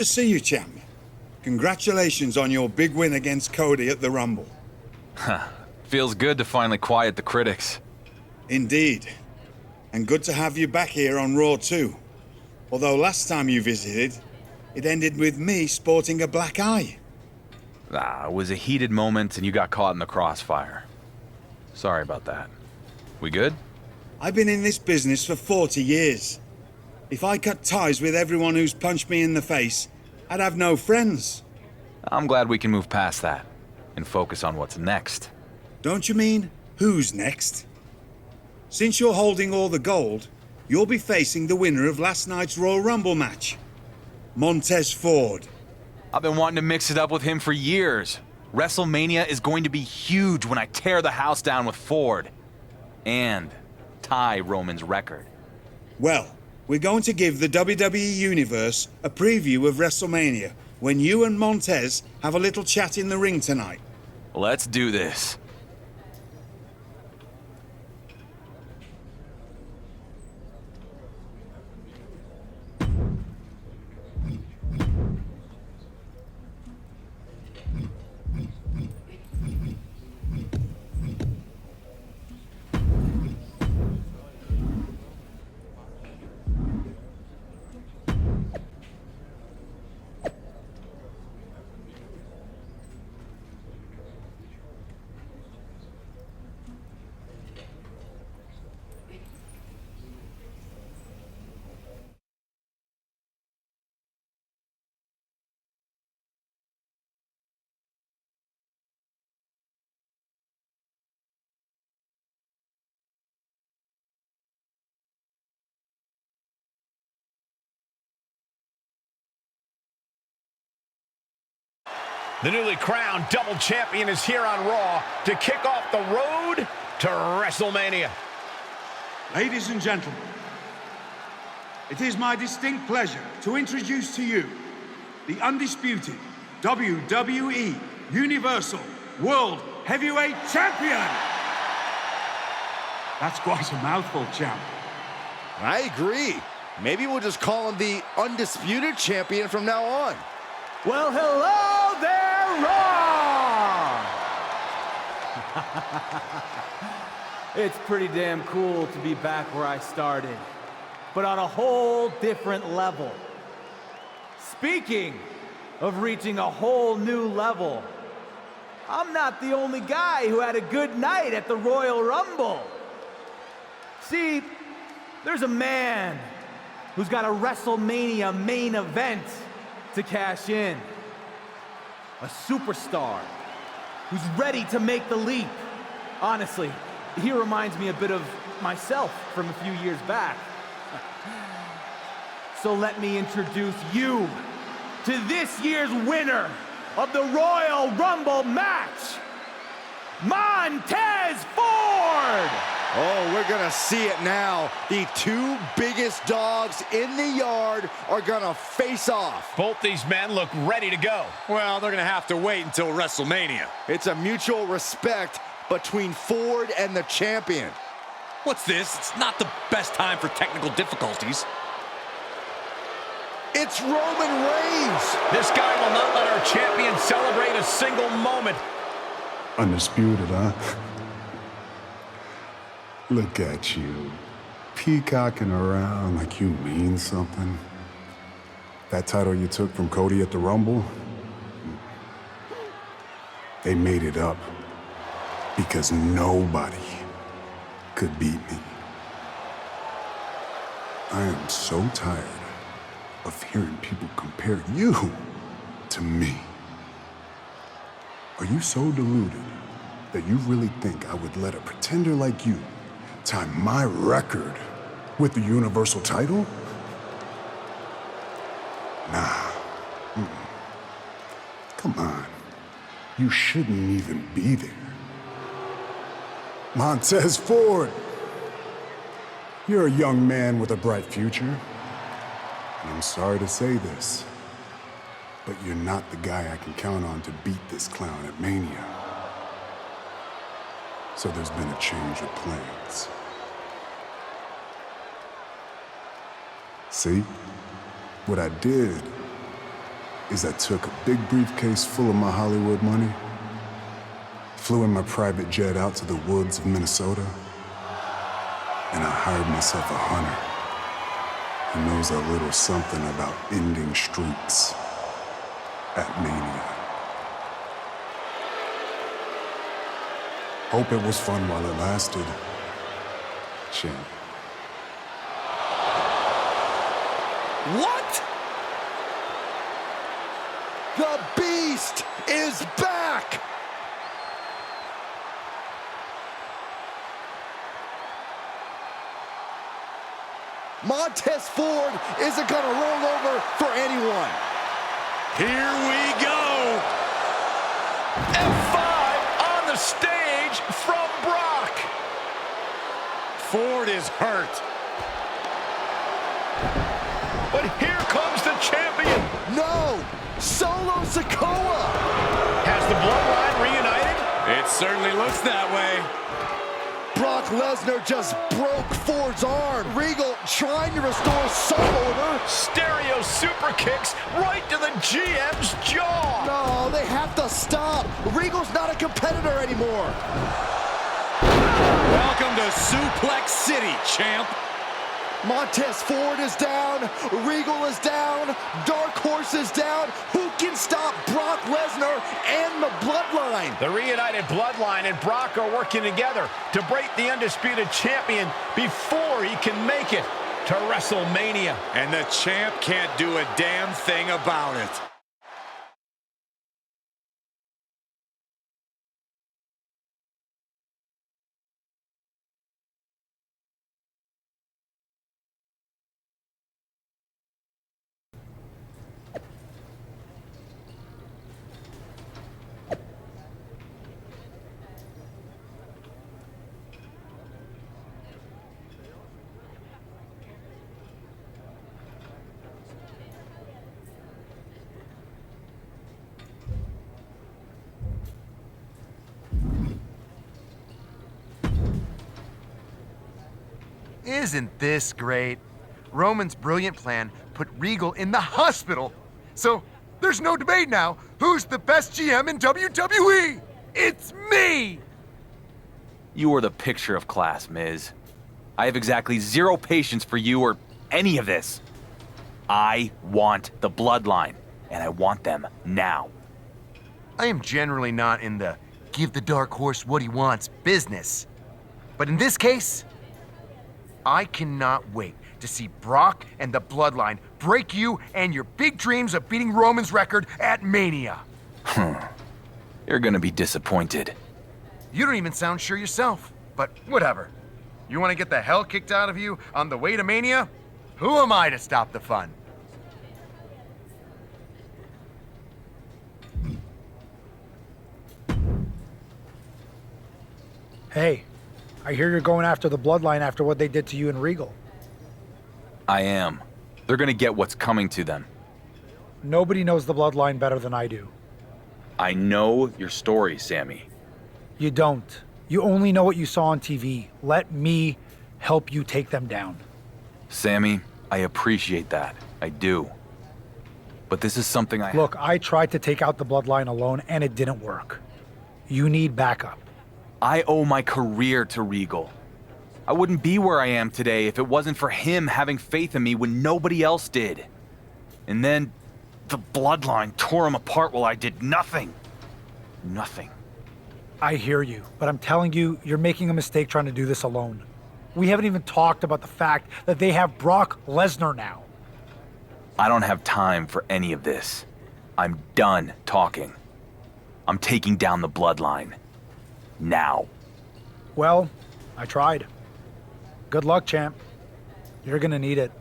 To see you, champ. Congratulations on your big win against Cody at the Rumble. Feels good to finally quiet the critics. Indeed. And good to have you back here on Raw too. Although last time you visited, it ended with me sporting a black eye. It was a heated moment and you got caught in the crossfire. Sorry about that. We good? I've been in this business for 40 years. If I cut ties with everyone who's punched me in the face, I'd have no friends. I'm glad we can move past that and focus on what's next. Don't you mean, who's next? Since you're holding all the gold, you'll be facing the winner of last night's Royal Rumble match, Montez Ford. I've been wanting to mix it up with him for years. WrestleMania is going to be huge when I tear the house down with Ford. And tie Roman's record. Well, we're going to give the WWE Universe a preview of WrestleMania when you and Montez have a little chat in the ring tonight. Let's do this. The newly crowned double champion is here on Raw to kick off the road to WrestleMania. Ladies and gentlemen, it is my distinct pleasure to introduce to you the undisputed WWE Universal World Heavyweight Champion. That's quite a mouthful, champ. I agree. Maybe we'll just call him the Undisputed Champion from now on. Well, hello there, Raw! It's pretty damn cool to be back where I started, but on a whole different level. Speaking of reaching a whole new level, I'm not the only guy who had a good night at the Royal Rumble. See, there's a man who's got a WrestleMania main event to cash in. A superstar who's ready to make the leap. Honestly, he reminds me a bit of myself from a few years back. So let me introduce you to this year's winner of the Royal Rumble match, Montez Ford! Oh, we're gonna see it now. The two biggest dogs in the yard are gonna face off. Both these men look ready to go. Well, they're gonna have to wait until WrestleMania. It's a mutual respect between Ford and the champion. What's this? It's not the best time for technical difficulties. It's Roman Reigns! This guy will not let our champion celebrate a single moment. Undisputed, huh? Look at you, peacocking around like you mean something. That title you took from Cody at the Rumble, they made it up because nobody could beat me. I am so tired of hearing people compare you to me. Are you so deluded that you really think I would let a pretender like you tie my record with the Universal title? Nah. Come on. You shouldn't even be there. Montez Ford, you're a young man with a bright future. And I'm sorry to say this, but you're not the guy I can count on to beat this clown at Mania. So there's been a change of plans. See? What I did is I took a big briefcase full of my Hollywood money, flew in my private jet out to the woods of Minnesota, and I hired myself a hunter who knows a little something about ending streaks at Mania. Hope it was fun while it lasted, champ. What? The Beast is back! Montez Ford isn't gonna roll over for anyone. Here we go. F5 on the stage from Brock. Ford is hurt. But here comes the champion. No! Solo Sikoa! Has the bloodline reunited? It certainly looks that way. Brock Lesnar just broke Ford's arm. Regal trying to restore some order. Stereo super kicks right to the GM's jaw. No, they have to stop. Regal's not a competitor anymore. Welcome to Suplex City, champ. Montez Ford is down. Regal is down. Dark Horse is down. Who can stop Brock Lesnar and the Bloodline? The reunited Bloodline and Brock are working together to break the Undisputed Champion before he can make it to WrestleMania. And the champ can't do a damn thing about it. Isn't this great? Roman's brilliant plan put Regal in the hospital. So there's no debate now. Who's the best GM in WWE? It's me! You are the picture of class, Miz. I have exactly zero patience for you or any of this. I want the Bloodline, and I want them now. I am generally not in the give the Dark Horse what he wants business. But in this case, I cannot wait to see Brock and the Bloodline break you and your big dreams of beating Roman's record at Mania. You're gonna be disappointed. You don't even sound sure yourself, but whatever. You want to get the hell kicked out of you on the way to Mania? Who am I to stop the fun? Hey, I hear you're going after the Bloodline after what they did to you and Regal. I am. They're gonna get what's coming to them. Nobody knows the Bloodline better than I do. I know your story, Sammy. You don't. You only know what you saw on TV. Let me help you take them down. Sammy, I appreciate that. I do. But this is something I... Look, I tried to take out the Bloodline alone and it didn't work. You need backup. I owe my career to Regal. I wouldn't be where I am today if it wasn't for him having faith in me when nobody else did. And then the Bloodline tore him apart while I did nothing. Nothing. I hear you, but I'm telling you, you're making a mistake trying to do this alone. We haven't even talked about the fact that they have Brock Lesnar now. I don't have time for any of this. I'm done talking. I'm taking down the Bloodline. Now. Well, I tried. Good luck, champ. You're gonna need it.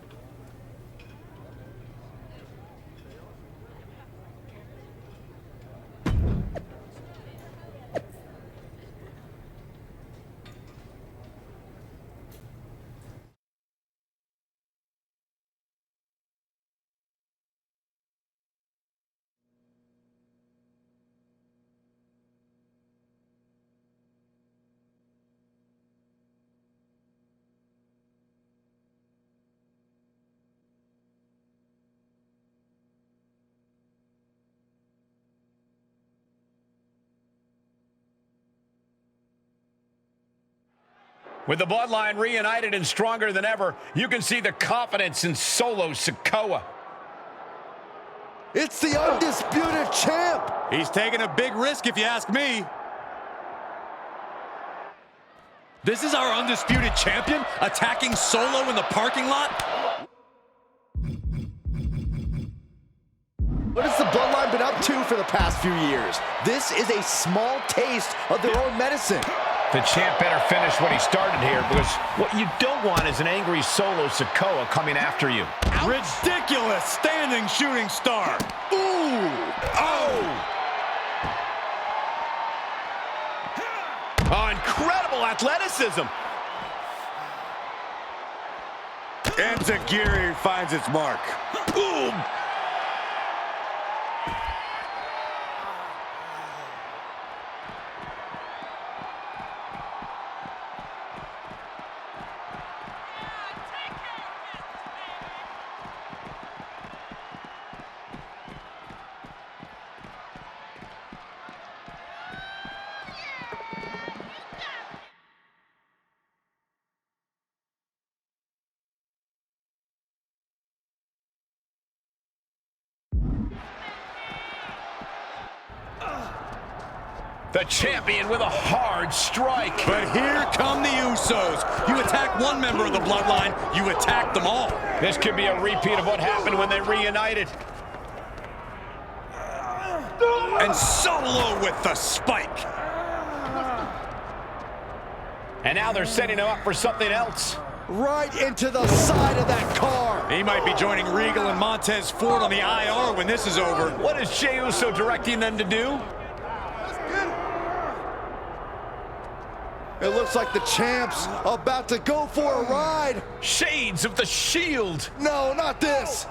With the bloodline reunited and stronger than ever, you can see the confidence in Solo Sikoa. It's the Undisputed Champ. He's taking a big risk if you ask me. This is our Undisputed Champion attacking Solo in the parking lot? What has the Bloodline been up to for the past few years? This is a small taste of their own medicine. The champ better finish what he started here, because what you don't want is an angry Solo Sikoa coming after you. Ridiculous standing shooting star. Ooh! Oh! Oh, incredible athleticism. Enziguri finds its mark. Ooh! The champion with a hard strike. But here come the Usos. You attack one member of the bloodline, you attack them all. This could be a repeat of what happened when they reunited. And Solo with the spike. And now they're setting him up for something else. Right into the side of that car. He might be joining Regal and Montez Ford on the IR when this is over. What is Jey Uso directing them to do? It looks like the champ's about to go for a ride. Shades of the Shield. No, not this.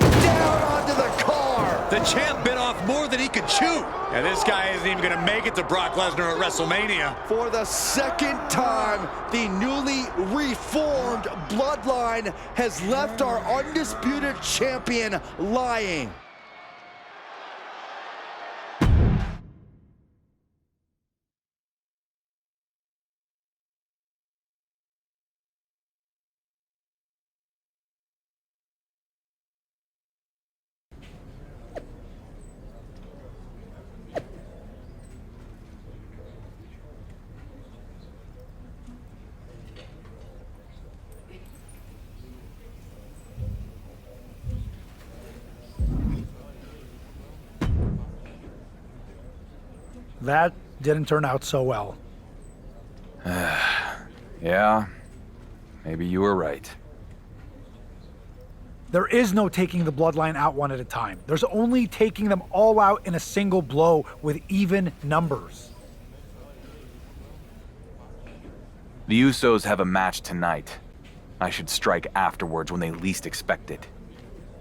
Down onto the car. The champ bit off more than he could chew. And this guy isn't even going to make it to Brock Lesnar at WrestleMania. For the second time, the newly reformed bloodline has left our Undisputed Champion lying. That didn't turn out so well. Yeah, maybe you were right. There is no taking the bloodline out one at a time. There's only taking them all out in a single blow with even numbers. The Usos have a match tonight. I should strike afterwards when they least expect it.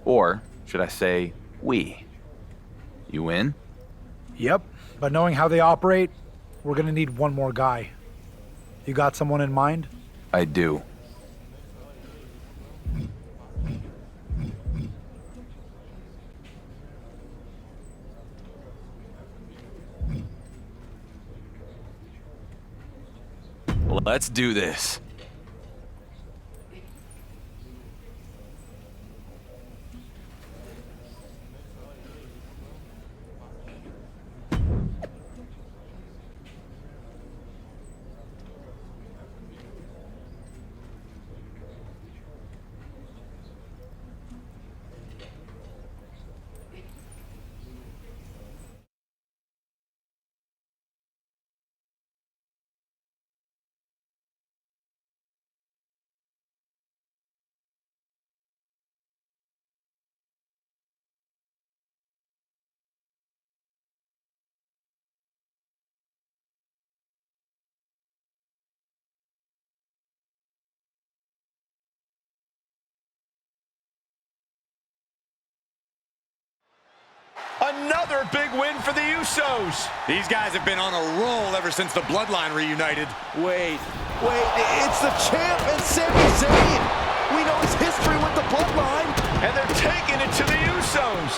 Or should I say, we? You in? Yep, but knowing how they operate, we're gonna need one more guy. You got someone in mind? I do. Let's do this. Another big win for the Usos. These guys have been on a roll ever since the bloodline reunited. Wait, it's the champ and Sami Zayn. We know his history with the bloodline. And they're taking it to the Usos.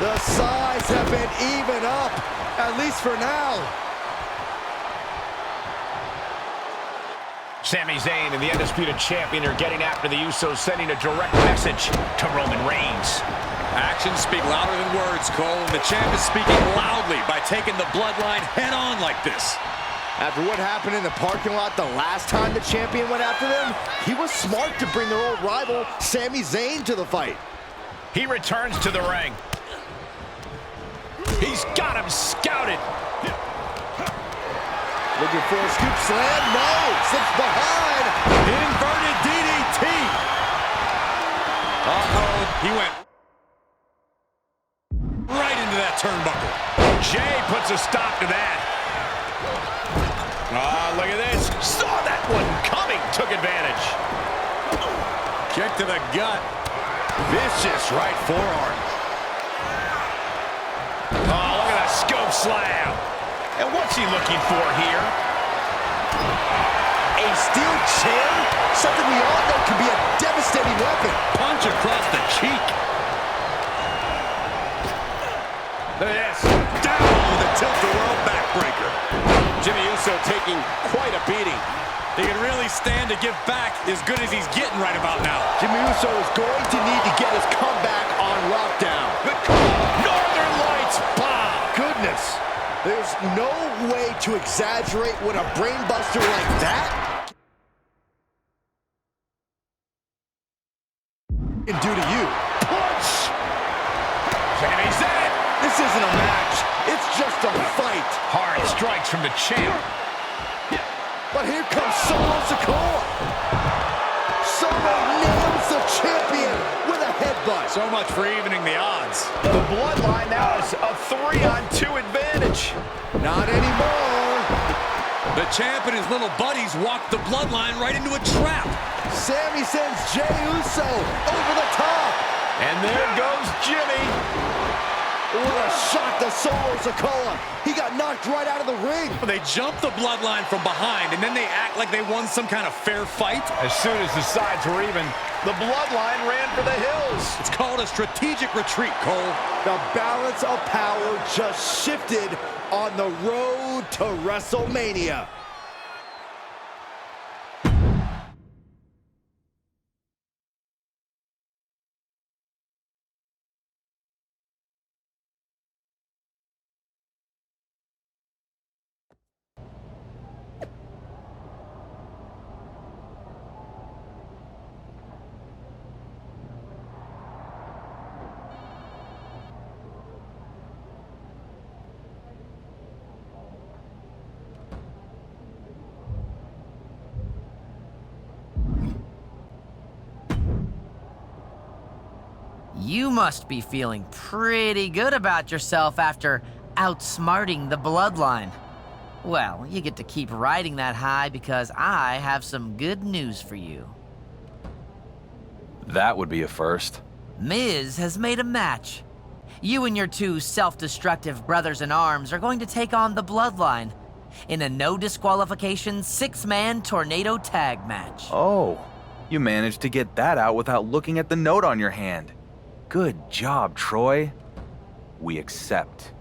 The sides have been even up, at least for now. Sami Zayn and the Undisputed Champion are getting after the Usos, sending a direct message to Roman Reigns. Actions speak louder than words, Cole, and the champ is speaking loudly by taking the bloodline head-on like this. After what happened in the parking lot the last time the champion went after them, he was smart to bring their old rival, Sami Zayn, to the fight. He returns to the ring. He's got him scouted. Looking for a scoop slam. No, slips behind. Inverted DDT. Uh-oh, he went right into that turnbuckle. Jay puts a stop to that. Look at this. Saw that one coming. Took advantage. Kick to the gut. Vicious right forearm. Oh, look at that scope slam. And what's he looking for here? A steel chair? Something we all know can be a devastating weapon. Punch across the cheek. Look at this. Down with a tilt-the-world backbreaker. Jimmy Uso taking quite a beating. He can really stand to give back as good as he's getting right about now. Jimmy Uso is going to need to get his comeback on lockdown. Good call. Northern Lights bomb. Goodness. There's no way to exaggerate what a brainbuster like that can do to you. Punch. Sami Zayn. This isn't a match. It's just a fight. Hard strikes from the champ. But here comes Solo Sikoa. Solo nails the champion with a headbutt. So much for evening the odds. The bloodline now is a 3-on-2 advantage. Not anymore. The champ and his little buddies walked the bloodline right into a trap. Sami sends Jey Uso over the top. And there goes Jimmy. What a shot to Solo Sikoa. He got knocked right out of the ring. They jumped the bloodline from behind, and then they act like they won some kind of fair fight. As soon as the sides were even, the bloodline ran for the hills. It's called a strategic retreat, Cole. The balance of power just shifted on the road to WrestleMania. You must be feeling pretty good about yourself after outsmarting the bloodline. Well, you get to keep riding that high because I have some good news for you. That would be a first. Miz has made a match. You and your two self-destructive brothers-in-arms are going to take on the bloodline in a no disqualification 6-man tornado tag match. Oh, you managed to get that out without looking at the note on your hand. Good job, Troy. We accept.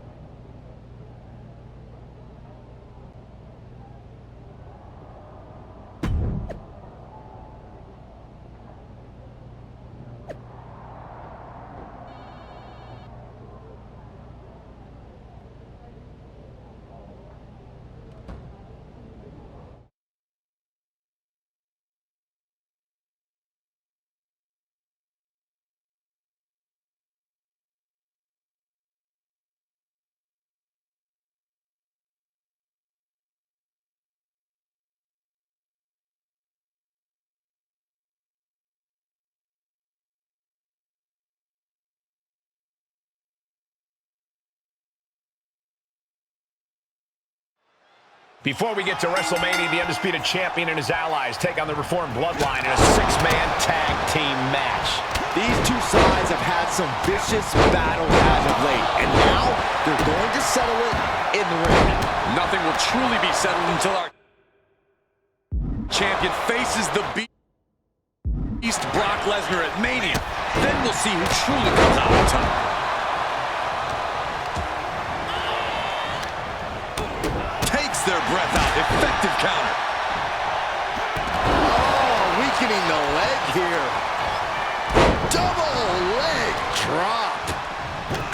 Before we get to WrestleMania, the Undisputed Champion and his allies take on the Reformed Bloodline in a 6-man tag team match. These two sides have had some vicious battles as of late, and now they're going to settle it in the ring. Nothing will truly be settled until our champion faces the beast Brock Lesnar at Mania. Then we'll see who truly comes out on top. Their breath out. Effective counter.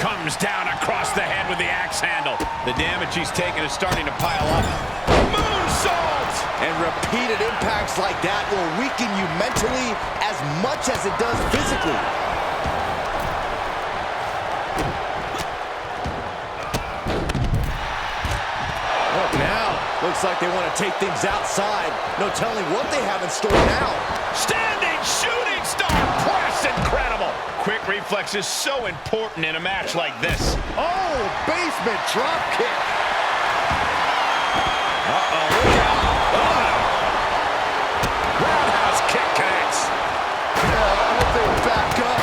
Comes down across the head with the axe handle. The damage he's taken is starting to pile up. Moonsault! And repeated impacts like that will weaken you mentally as much as it does physically. Now, looks like they want to take things outside. No telling what they have in store now. Standing shooting star press, incredible. Quick reflex is so important in a match like this. Oh, basement drop kick. Uh-oh, look out. Oh. Roundhouse kick connects. I hope they back up.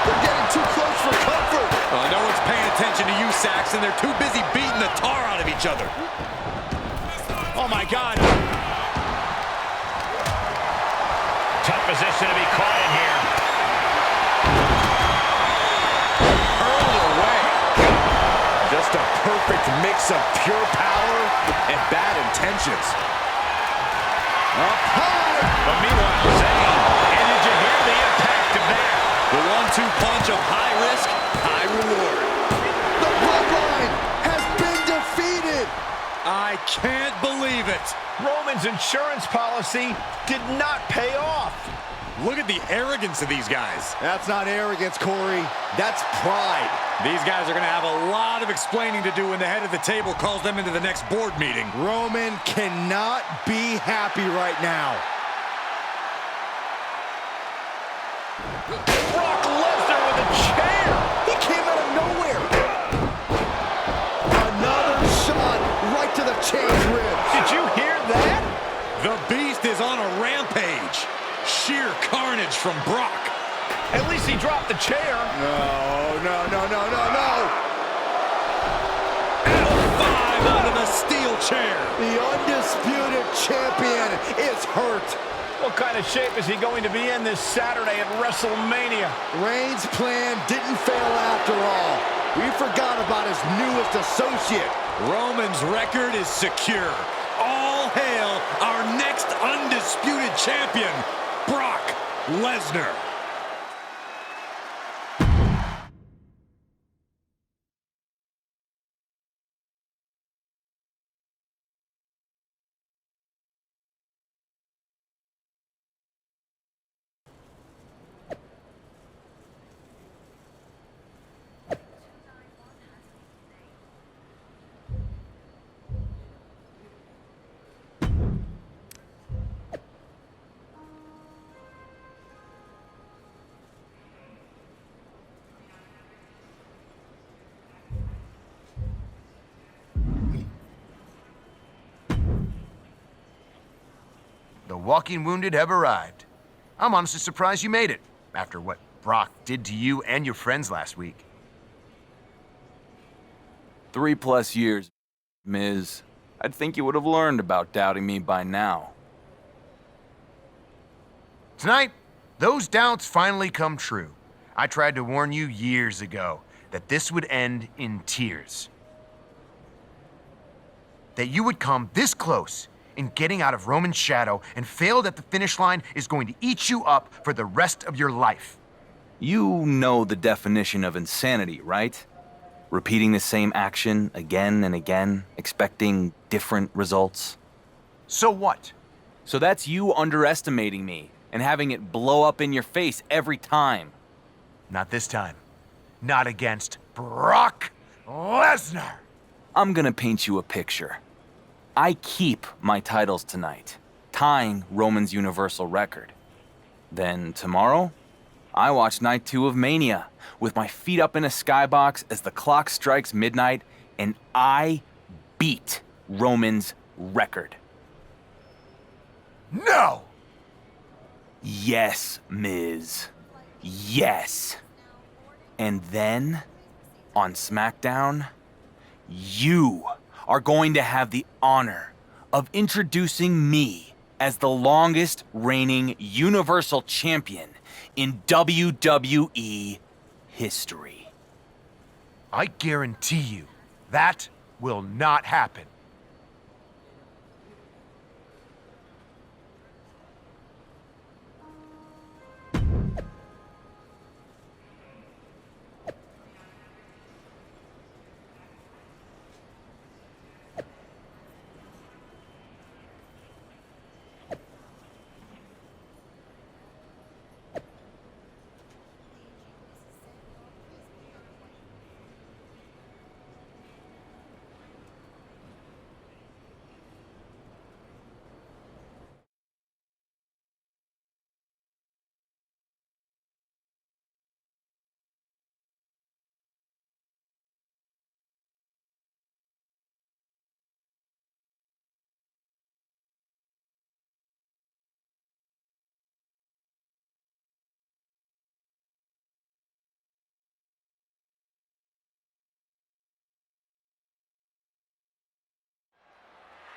They're getting too close for comfort. Well, no one's paying attention to you, Saxton. They're too busy beating the tar out of each other. Oh, my God. Tough position to be caught in here. Hurled away. Just a perfect mix of pure power and bad intentions. Up high. But meanwhile, Zayn, and did you hear the impact of that? The 1-2 punch of high risk, high reward. The bloodline has been defeated. I can't believe it. Roman's insurance policy did not pay off. Look at the arrogance of these guys. That's not arrogance, Corey. That's pride. These guys are going to have a lot of explaining to do when the head of the table calls them into the next board meeting. Roman cannot be happy right now. Brock Lesnar with a chair. He came out of nowhere. Another shot right to the chain's ribs. Did you hear that? The Beast is on a rampage. Sheer carnage from Brock. At least he dropped the chair. No. L5 onto the steel chair. The undisputed champion is hurt. What kind of shape is he going to be in this Saturday at WrestleMania? Reigns' plan didn't fail after all. We forgot about his newest associate. Roman's record is secure. All hail our next undisputed champion, Brock Lesnar. The walking wounded have arrived. I'm honestly surprised you made it, after what Brock did to you and your friends last week. 3+ years, Miz. I'd think you would have learned about doubting me by now. Tonight, those doubts finally come true. I tried to warn you years ago that this would end in tears. That you would come this close in getting out of Roman's shadow and failed at the finish line is going to eat you up for the rest of your life. You know the definition of insanity, right? Repeating the same action again and again, expecting different results. So what? So that's you underestimating me and having it blow up in your face every time. Not this time. Not against Brock Lesnar. I'm gonna paint you a picture. I keep my titles tonight, tying Roman's Universal record. Then tomorrow, I watch Night 2 of Mania with my feet up in a skybox as the clock strikes midnight, and I beat Roman's record. No! Yes, Miz. Yes. And then, on SmackDown, you are going to have the honor of introducing me as the longest reigning Universal Champion in WWE history. I guarantee you, that will not happen.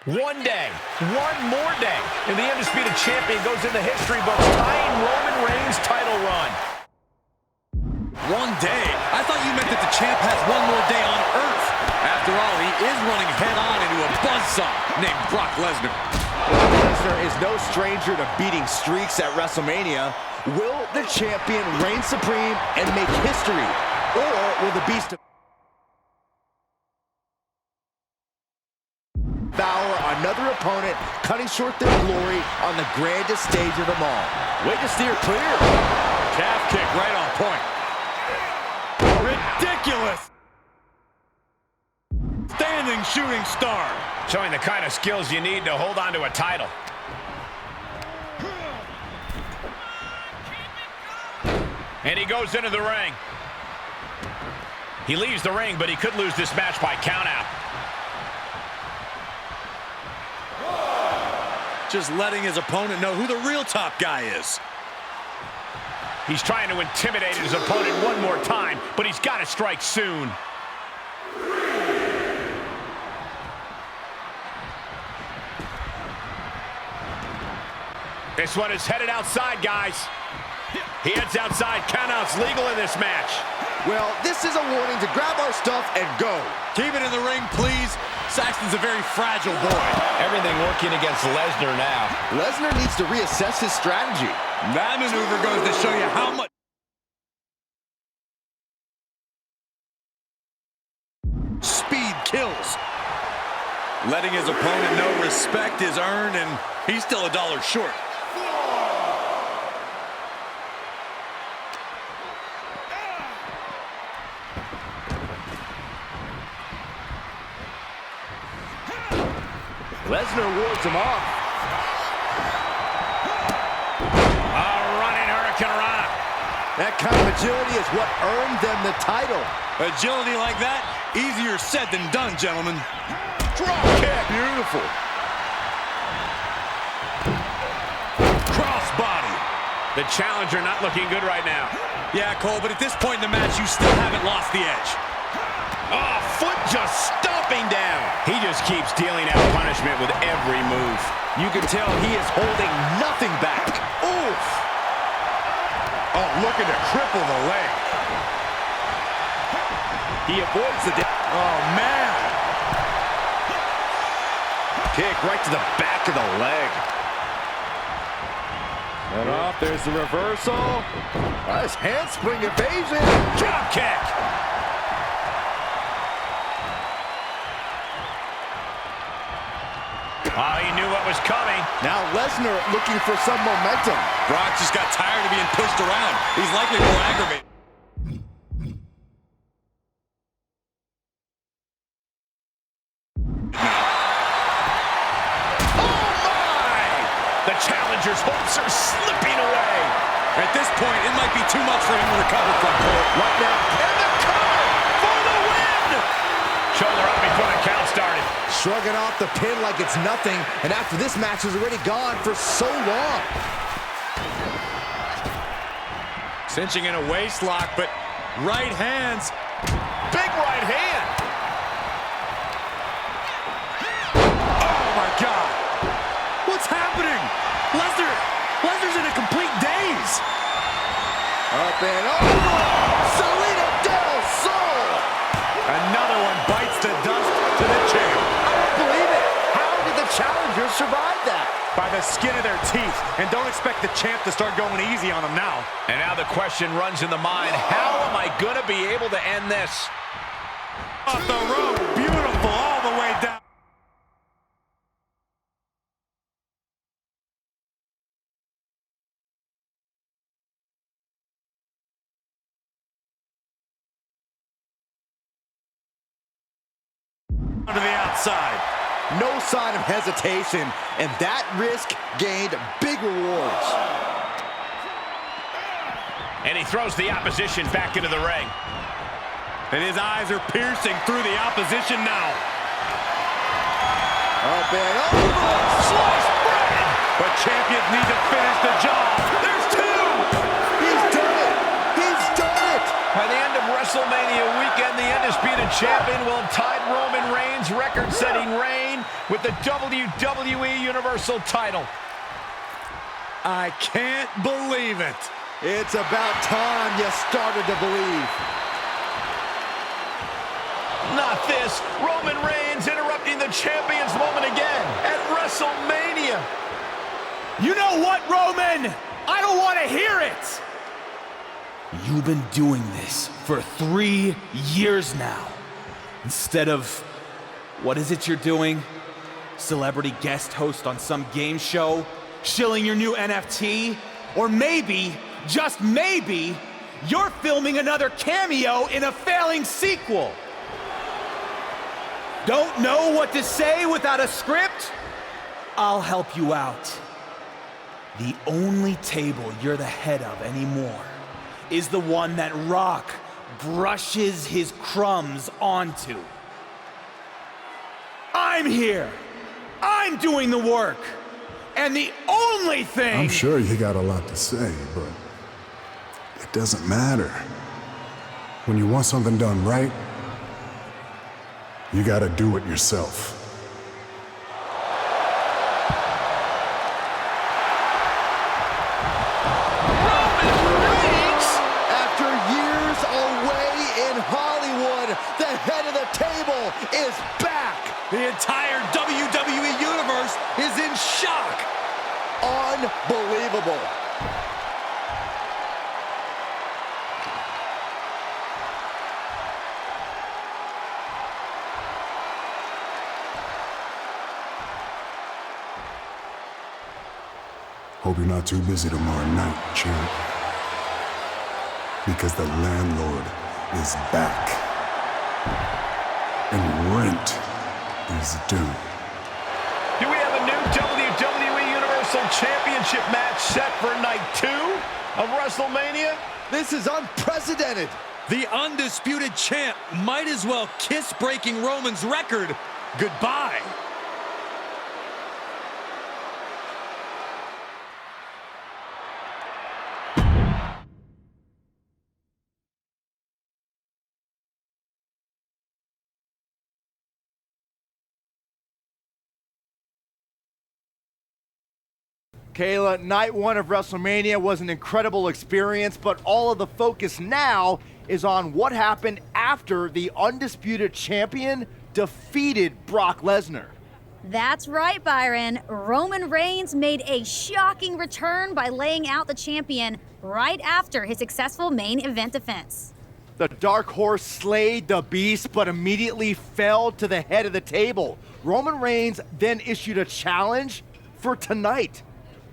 One day, one more day, and the Undisputed Champion goes in the history books, tying Roman Reigns' title run. One day? I thought you meant that the champ has one more day on Earth. After all, he is running head-on into a buzzsaw named Brock Lesnar. Lesnar is no stranger to beating streaks at WrestleMania. Will the champion reign supreme and make history? Or will the Beast devour another opponent, cutting short their glory on the grandest stage of them all? Way to steer clear. Calf kick right on point. Ridiculous! Standing shooting star. Showing the kind of skills you need to hold on to a title. And he goes into the ring. He leaves the ring, but he could lose this match by countout. Just letting his opponent know who the real top guy is. He's trying to intimidate his opponent one more time, but he's got to strike soon. This one is headed outside, guys. He heads outside. Countouts legal in this match. Well, this is a warning to grab our stuff and go. Keep it in the ring, please. Saxton's a very fragile boy. Everything working against Lesnar now. Lesnar needs to reassess his strategy. That maneuver goes to show you how much speed kills. Letting his opponent know respect is earned, and he's still $1 short. Lesnar wards him off. Running Hurricane Rana. That kind of agility is what earned them the title. Agility like that, easier said than done, gentlemen. Drop kick. Beautiful. Crossbody. The challenger not looking good right now. Yeah, Cole, but at this point in the match, you still haven't lost the edge. Oh, foot just stomping down. He just keeps dealing out punishment with every move. You can tell he is holding nothing back. Oof. Oh, looking to cripple the leg. He avoids the... Oh, man. Kick right to the back of the leg. And off, there's the reversal. Nice handspring evasion. Drop kick. Oh, he knew what was coming. Now Lesnar looking for some momentum. Brock just got tired of being pushed around. He's likely more aggravated. Oh, my! The challenger's hopes are slipping away. At this point, it might be too much for him to recover from. Right now, and the cover for the win! Shoulder up before the count started. Shrugging off the pin like it's nothing, and after this match is already gone for so long. Cinching in a waist lock, but right hands. Big right hand. Oh, my God. What's happening? Lesnar's in a complete daze. Up and over. Salida del Sol. Another one bites the dust to the champ. I don't believe it. How did the challengers survive that? By the skin of their teeth. And don't expect the champ to start going easy on them now. And now the question runs in the mind, how am I going to be able to end this? Off the rope. Beautiful all the way down. To the outside. No sign of hesitation, and that risk gained big rewards. And he throws the opposition back into the ring. And his eyes are piercing through the opposition now. Up and over. Sliced bread. But champions need to finish the job. There's two. He's done it. He's done it. By the end of WrestleMania weekend, the Undisputed Champion will have tied Roman Reigns' record-setting reign with the WWE Universal title. I can't believe it. It's about time you started to believe. Not this. Roman Reigns interrupting the champion's moment again at WrestleMania. You know what, Roman? I don't want to hear it! You've been doing this for 3 years now. Instead of, what is it you're doing? Celebrity guest host on some game show? Shilling your new NFT? Or maybe, just maybe, you're filming another cameo in a failing sequel. Don't know what to say without a script? I'll help you out. The only table you're the head of anymore is the one that Rock brushes his crumbs onto. I'm here. I'm doing the work. And the only thing... I'm sure you got a lot to say, but it doesn't matter. When you want something done right, you gotta do it yourself. After years away in Hollywood, the head of the table is back. The entire WWE Universe is in shock. Unbelievable. Hope you're not too busy tomorrow night, champ. Because the landlord is back. And rent is due. Do we have a new WWE Universal Championship match set for night 2 of WrestleMania? This is unprecedented. The Undisputed Champ might as well kiss breaking Roman's record goodbye. Kayla, night 1 of WrestleMania was an incredible experience, but all of the focus now is on what happened after the Undisputed Champion defeated Brock Lesnar. That's right, Byron. Roman Reigns made a shocking return by laying out the champion right after his successful main event defense. The Dark Horse slayed the beast, but immediately fell to the head of the table. Roman Reigns then issued a challenge for tonight.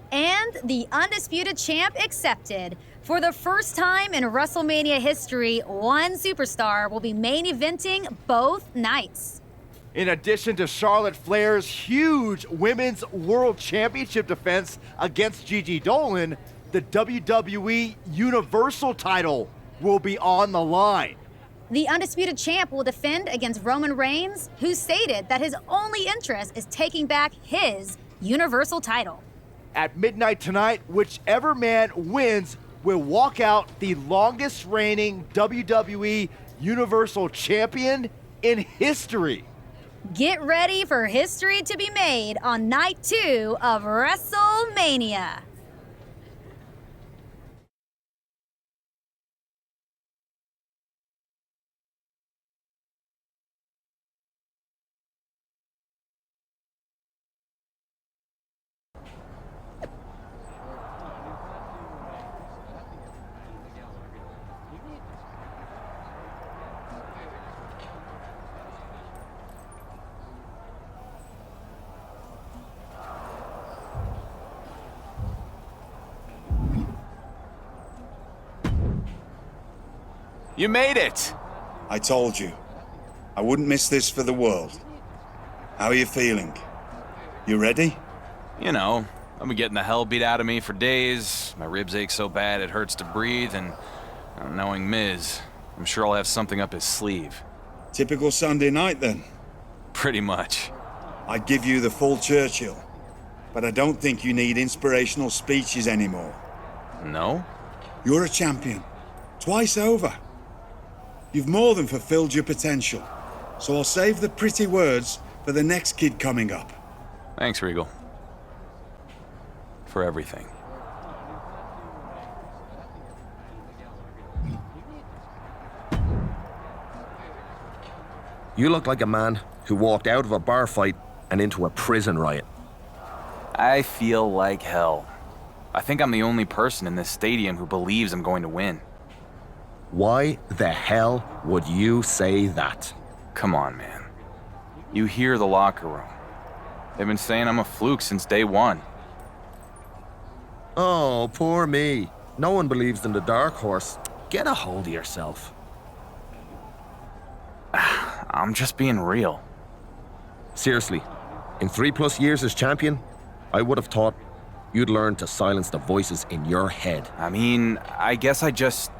And the Undisputed Champ accepted. For the first time in WrestleMania history, one superstar will be main eventing both nights. In addition to Charlotte Flair's huge Women's World Championship defense against Gigi Dolan, the WWE Universal title will be on the line. The Undisputed Champ will defend against Roman Reigns, who stated that his only interest is taking back his Universal title. At midnight tonight, whichever man wins will walk out the longest reigning WWE Universal Champion in history. Get ready for history to be made on night 2 of WrestleMania. You made it! I told you. I wouldn't miss this for the world. How are you feeling? You ready? You know, I've been getting the hell beat out of me for days. My ribs ache so bad it hurts to breathe, and knowing Miz, I'm sure I'll have something up his sleeve. Typical Sunday night, then? Pretty much. I'd give you the full Churchill, but I don't think you need inspirational speeches anymore. No? You're a champion. Twice over. You've more than fulfilled your potential, so I'll save the pretty words for the next kid coming up. Thanks, Regal. For everything. You look like a man who walked out of a bar fight and into a prison riot. I feel like hell. I think I'm the only person in this stadium who believes I'm going to win. Why the hell would you say that? Come on, man. You hear the locker room. They've been saying I'm a fluke since day one. Oh, poor me. No one believes in the Dark Horse. Get a hold of yourself. I'm just being real. Seriously, in 3+ years as champion, I would have thought you'd learn to silence the voices in your head. I mean, I guess I just...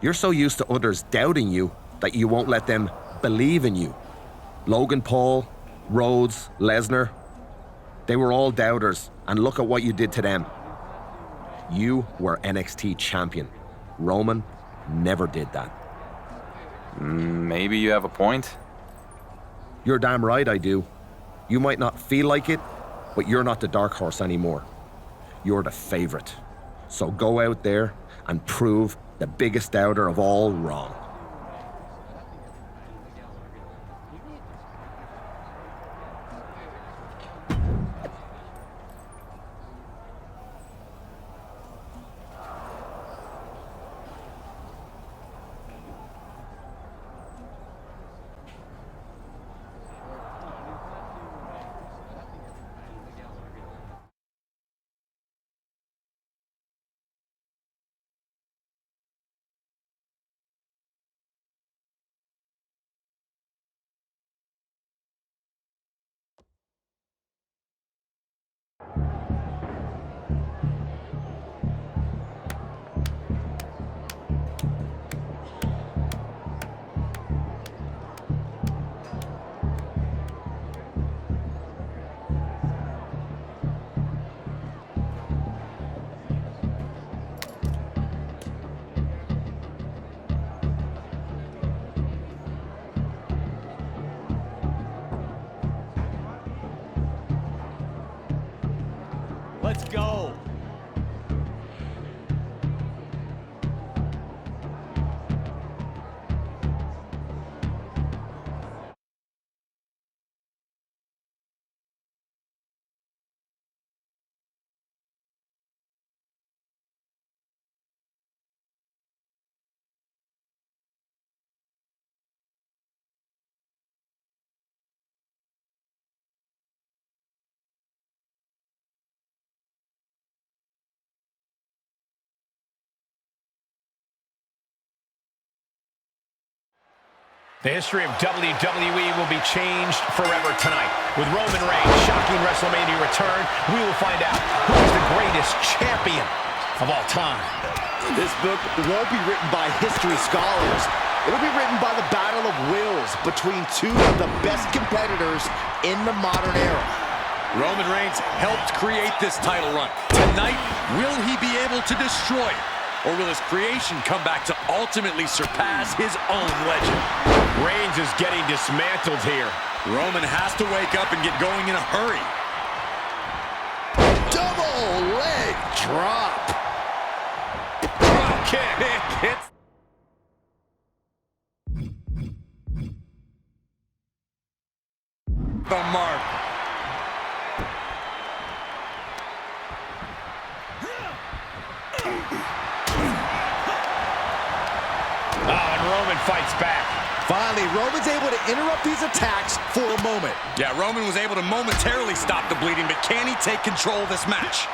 You're so used to others doubting you that you won't let them believe in you. Logan Paul, Rhodes, Lesnar, they were all doubters, and look at what you did to them. You were NXT champion. Roman never did that. Maybe you have a point. You're damn right I do. You might not feel like it, but you're not the Dark Horse anymore. You're the favorite. So go out there and prove the biggest doubter of all wrong. Let's go. The history of WWE will be changed forever tonight. With Roman Reigns' shocking WrestleMania return, we will find out who is the greatest champion of all time. This book won't be written by history scholars. It'll be written by the battle of wills between two of the best competitors in the modern era. Roman Reigns helped create this title run. Tonight, will he be able to destroy it? Or will his creation come back to ultimately surpass his own legend? Reigns is getting dismantled here. Roman has to wake up and get going in a hurry. Double leg drop. Drop kick hits the mark. And Roman fights back. Finally, Roman's able to interrupt these attacks for a moment. Yeah, Roman was able to momentarily stop the bleeding, but can he take control of this match?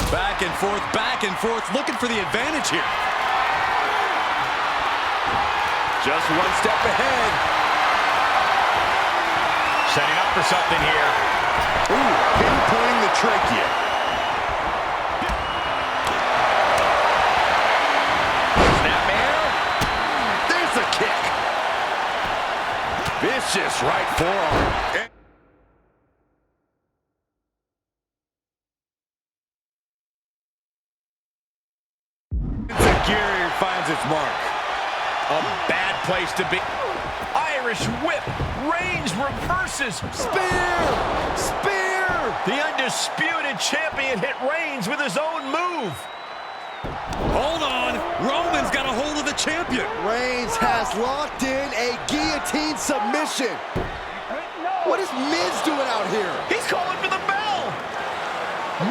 Back and forth, looking for the advantage here. Just one step ahead. Setting up for something here. Ooh, pinpointing the trachea. Snapmare. There's the kick. Vicious right forearm. Gear finds its mark. A place to be. Irish whip. Reigns reverses. Spear! Spear! The undisputed champion hit Reigns with his own move. Hold on. Roman's got a hold of the champion. Reigns has locked in a guillotine submission. What is Miz doing out here? He's calling for the bell.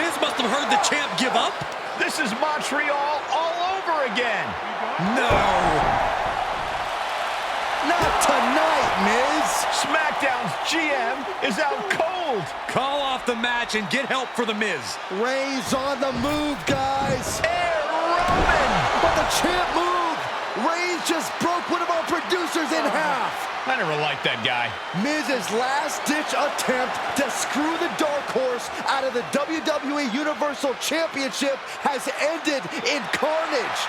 Miz must have heard the champ give up. This is Montreal all over again. No. Not tonight, Miz. SmackDown's GM is out cold. Call off the match and get help for the Miz. Reigns on the move, guys. Air Roman. But the champ moved. Reigns just broke one of our producers in half. I never liked that guy. Miz's last-ditch attempt to screw the Dark Horse out of the WWE Universal Championship has ended in carnage.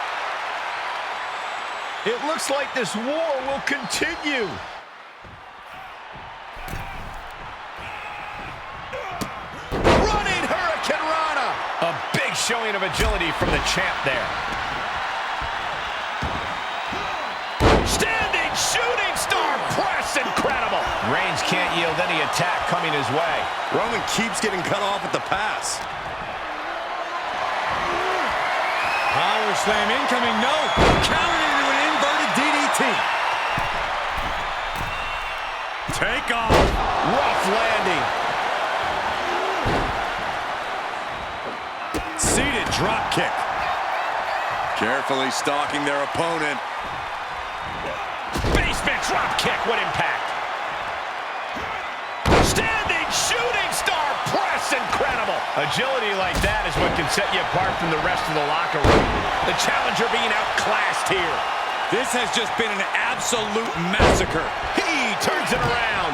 It looks like this war will continue. Running Hurricane Rana. A big showing of agility from the champ there. Standing shooting star press, incredible. Reigns can't yield any attack coming his way. Roman keeps getting cut off at the pass. Power slam incoming, no. Countered into an inverted DDT. Take off. Rough landing. Seated drop kick. Carefully stalking their opponent. Basement drop kick, what impact. Standing shooting star press, incredible. Agility like that is what can set you apart from the rest of the locker room. The challenger being outclassed here. This has just been an absolute massacre. He turns it around.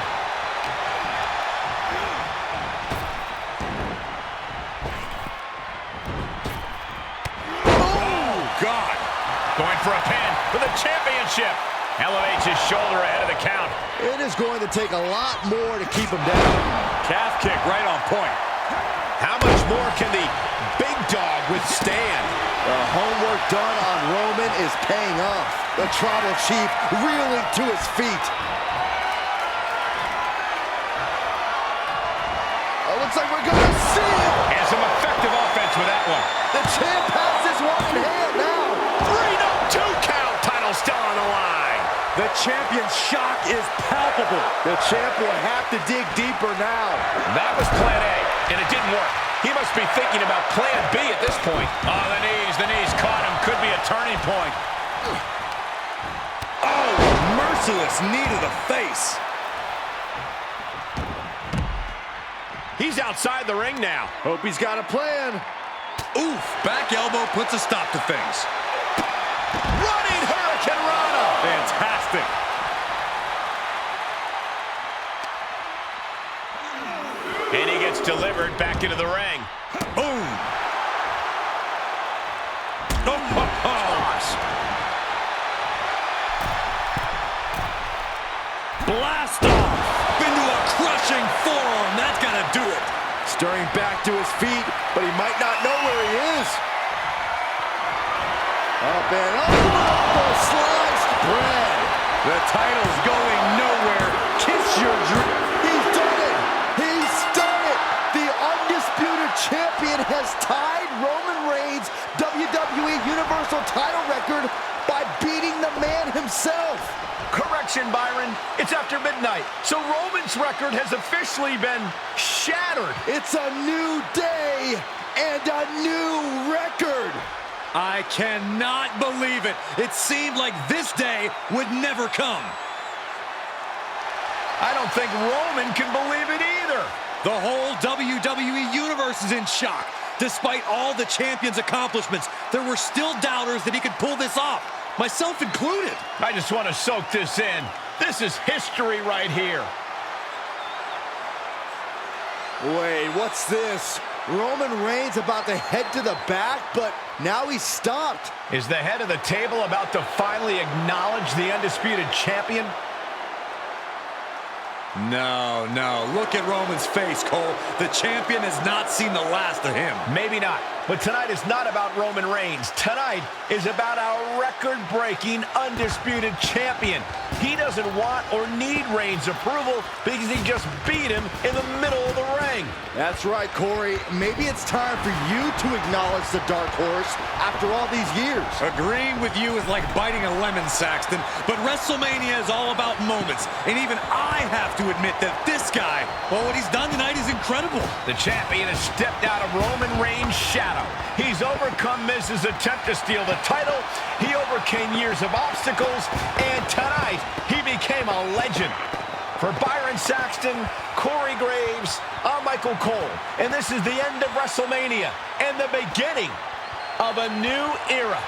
Oh, God. Going for a pin for the championship. Elevates his shoulder ahead of the count. It is going to take a lot more to keep him down. Calf kick right on point. How much more can the big dog withstand? The homework done on Roman is paying off. The Tribal Chief reeling to his feet. Oh, looks like we're going to see it. And some effective offense with that one. The champ has his one in hand now. 3-2 count. Title still on the line. The champion's shock is palpable. The champ will have to dig deeper now. That was plan A, and it didn't work. He must be thinking about plan B at this point. Oh, the knees caught him. Could be a turning point. Oh, merciless knee to the face. He's outside the ring now. Hope he's got a plan. Oof, back elbow puts a stop to things. Running Hurricane Rana. Fantastic. And he gets delivered back into the ring. Boom. Toss. Blast off. Into a crushing forearm. That's got to do it. Stirring back to his feet, but he might not know where he is. Up and up, sliced bread. The title's going nowhere. Kiss your dream. He's done it. He's done it. The undisputed champion has tied Roman Reigns' WWE Universal title record by beating the man himself. Correction, Byron. It's after midnight, so Roman's record has officially been shattered. It's a new day and a new record. I cannot believe it. It seemed like this day would never come. I don't think Roman can believe it either. The whole WWE Universe is in shock. Despite all the champion's accomplishments, there were still doubters that he could pull this off, myself included. I just want to soak this in. This is history right here. Wait, what's this? Roman Reigns about to head to the back, but now he's stopped. Is the head of the table about to finally acknowledge the undisputed champion? No. Look at Roman's face, Cole. The champion has not seen the last of him. Maybe not, But tonight is not about Roman Reigns. Tonight is about our record-breaking, undisputed champion. He doesn't want or need Reigns' approval because he just beat him in the middle of the ring. That's right, Corey. Maybe it's time for you to acknowledge the dark horse after all these years. Agreeing with you is like biting a lemon, Saxton, but WrestleMania is all about moments, and even I have to admit that this guy, well, what he's done tonight is incredible. The champion has stepped out of Roman Reigns' shadow. He's overcome Miz's attempt to steal the title. He overcame years of obstacles, and tonight he became a legend. For Byron Saxton, Corey Graves, I'm Michael Cole, and this is the end of WrestleMania and the beginning of a new era.